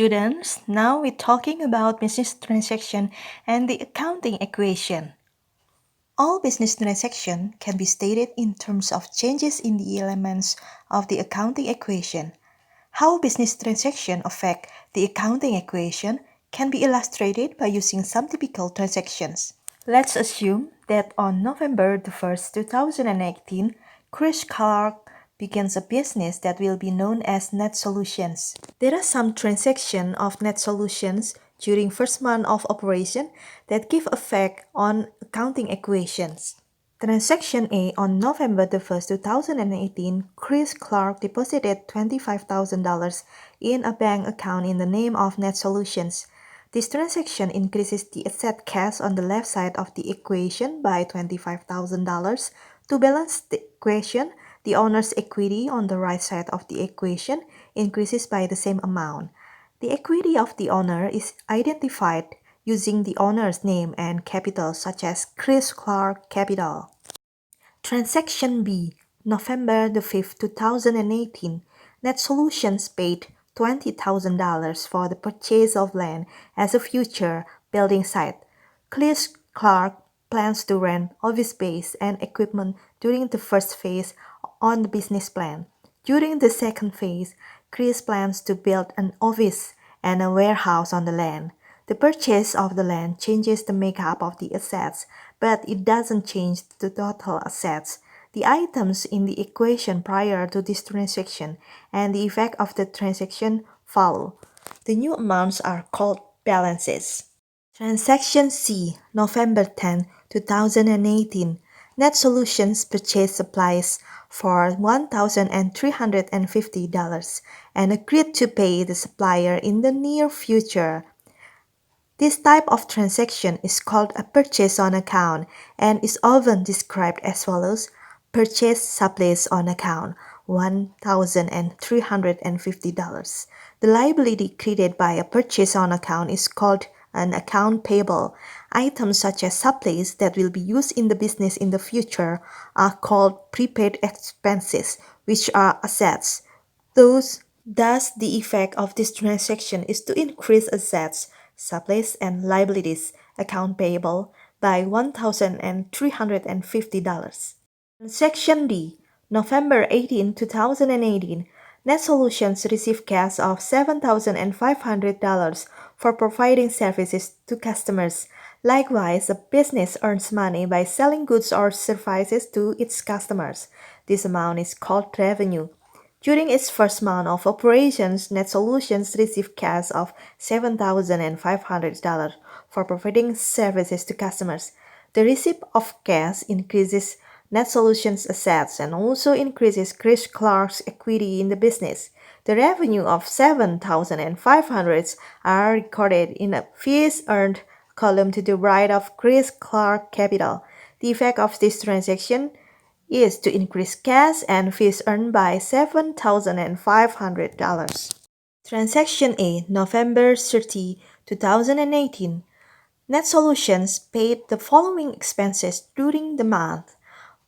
students, now we're talking about business transaction and the accounting equation. All business transaction can be stated in terms of changes in the elements of the accounting equation. How business transaction affect the accounting equation can be illustrated by using some typical transactions. Let's assume that on November the 1st, 2018, Chris Clark begins a business that will be known as Net Solutions. There are some transactions of Net Solutions during first month of operation that give effect on accounting equations. Transaction A on November the 1st, 2018, Chris Clark deposited $25,000 in a bank account in the name of Net Solutions. This transaction increases the asset cash on the left side of the equation by $25,000. To balance the equation, the owner's equity on the right side of the equation increases by the same amount. The equity of the owner is identified using the owner's name and capital such as Chris Clark Capital. Transaction B, November the 5th, 2018, Net Solutions paid $20,000 for the purchase of land as a future building site. Chris Clark plans to rent office space and equipment during the first phase on the business plan. During the second phase, Chris plans to build an office and a warehouse on the land. The purchase of the land changes the makeup of the assets, but it doesn't change the total assets. The items in the equation prior to this transaction and the effect of the transaction follow. The new amounts are called balances. Transaction C, November 10, 2018. Net Solutions purchased supplies for $1,350 and agreed to pay the supplier in the near future. This type of transaction is called a purchase on account and is often described as follows: purchase supplies on account, $1,350. The liability created by a purchase on account is called an account payable. Items such as supplies that will be used in the business in the future are called prepaid expenses, which are assets. Thus, the effect of this transaction is to increase assets, supplies, and liabilities, account payable, by $1,350. Section D, November 18, 2018, Net Solutions received cash of $7,500 for providing services to customers. Likewise, a business earns money by selling goods or services to its customers. This amount is called revenue. During its first month of operations, Net Solutions received cash of $7,500 for providing services to customers. The receipt of cash increases Net Solutions assets and also increases Chris Clark's equity in the business. The revenue of $7,500 are recorded in a fees earned column to the right of Chris Clark Capital. The effect of this transaction is to increase cash and fees earned by $7,500. Transaction A, November 30, 2018. Net Solutions paid the following expenses during the month: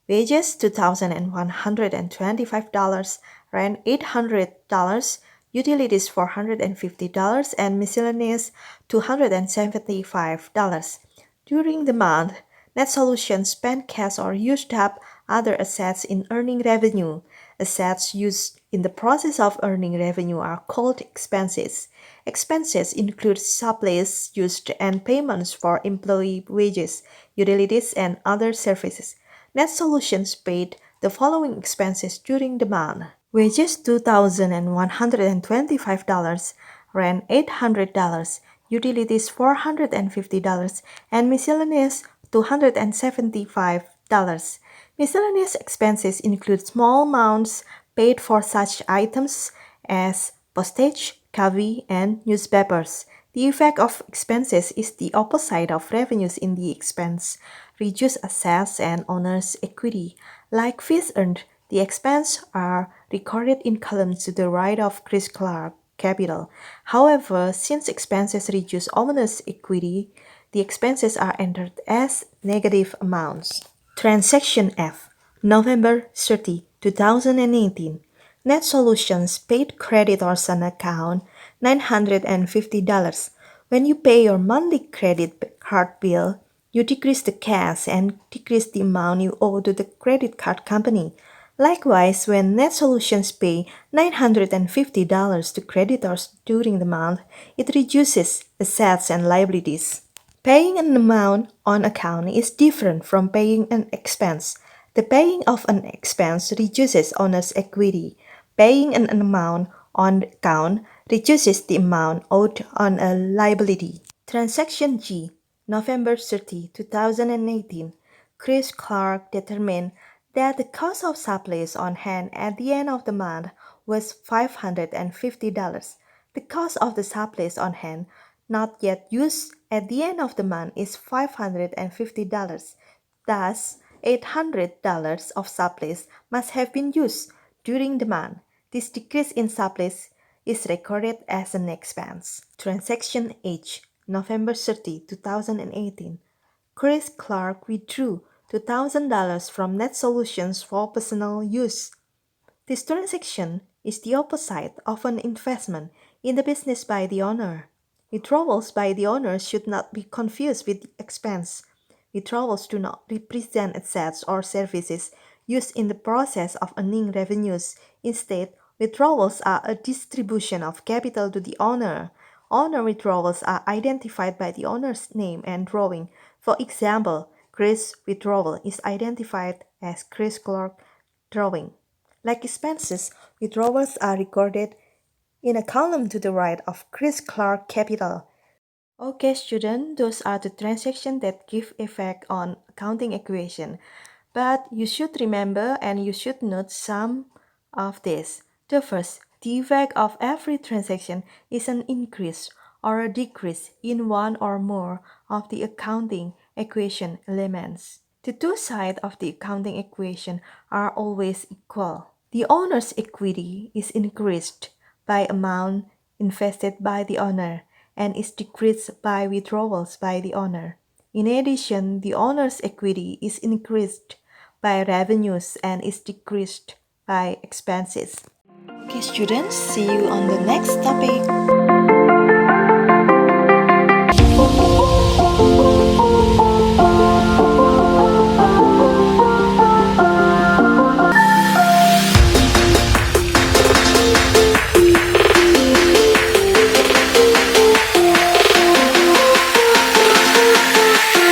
wages $2,125, rent $800, utilities $450, and miscellaneous $275. During the month, Net Solutions spent cash or used up other assets in earning revenue. Assets used in the process of earning revenue are called expenses. Expenses include supplies used and payments for employee wages, utilities, and other services. Net Solutions paid the following expenses during the month: wages $2,125, rent $800, utilities $450, and miscellaneous $275. Miscellaneous expenses include small amounts paid for such items as postage, coffee, and newspapers. The effect of expenses is the opposite of revenues in the expense: reduce assets and owner's equity. Like fees earned, the expenses are recorded in columns to the right of Chris Clark Capital. However, since expenses reduce owner's equity, the expenses are entered as negative amounts. Transaction F, November 30, 2018. Net Solutions paid creditors on account $950. When you pay your monthly credit card bill, you decrease the cash and decrease the amount you owe to the credit card company. Likewise, when NetSolutions pay $950 to creditors during the month, it reduces assets and liabilities. Paying an amount on account is different from paying an expense. The paying of an expense reduces owner's equity. Paying an amount on account reduces the amount owed on a liability. Transaction G, November 30, 2018. Chris Clark determined that the cost of supplies on hand at the end of the month was $550. The cost of the supplies on hand not yet used at the end of the month is $550. Thus, $800 of supplies must have been used during the month. This decrease in supplies is recorded as an expense. Transaction H, November 30, 2018. Chris Clark withdrew $2,000 from NetSolutions for personal use. This transaction is the opposite of an investment in the business by the owner. Withdrawals by the owner should not be confused with expense. Withdrawals do not represent assets or services used in the process of earning revenues. Instead, withdrawals are a distribution of capital to the owner. Owner withdrawals are identified by the owner's name and drawing. For example, Chris withdrawal is identified as Chris Clark drawing. Like expenses, withdrawals are recorded in a column to the right of Chris Clark Capital. Okay, student, those are the transactions that give effect on accounting equation. But you should remember and you should note some of this. The first, the effect of every transaction is an increase or a decrease in one or more of the accounting equation elements. The two sides of the accounting equation are always equal. The owner's equity is increased by amount invested by the owner and is decreased by withdrawals by the owner. In addition, the owner's equity is increased by revenues and is decreased by expenses. Okay, students, see you on the next topic.